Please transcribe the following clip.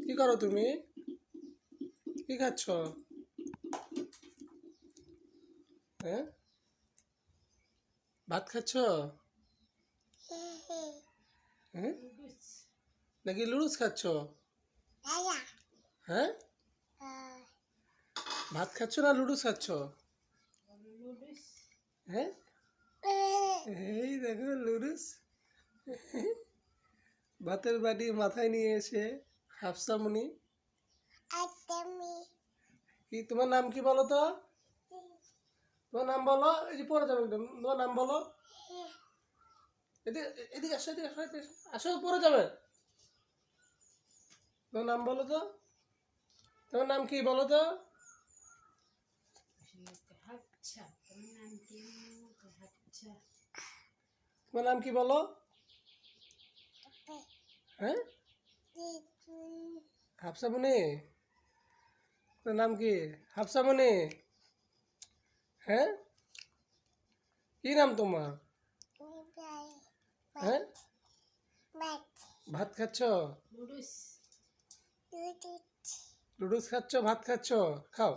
কি করো তুমি? কি খাচ্ছ? হ্যাঁ, ভাত খাচ্ছ? হ্যাঁ, নাকি লুডুস খাচ্ছ? হ্যাঁ, ভাত খাচ্ছ না লুডুস খাচ্ছ? হ্যাঁ, এই দেখো লুডুস। ভাতের বাটি মাথায় নিয়ে এসে হাফসামুনি। কি তোমার নাম কি বলো তো? তোমার নাম বলো, এই যে পড়ে যাবে একদম। তোমার নাম বলো। এদিকে এদিকে আসো, এদিকে আসো, এদিকে আসো। আসো, পড়ে যাবে। তোমার নাম বলো তো। তোমার নাম কি বলো তো? তোমার নাম কি বলো? হ্যাঁ, হাফসামুনি। তোমার নাম কি? হাফসামুনি। হ্যাঁ, কি নাম তোমার? হ্যাঁ, ভাত খাচ্ছ? লুডুস খাচ্ছ, ভাত খাচ্ছ? খাও।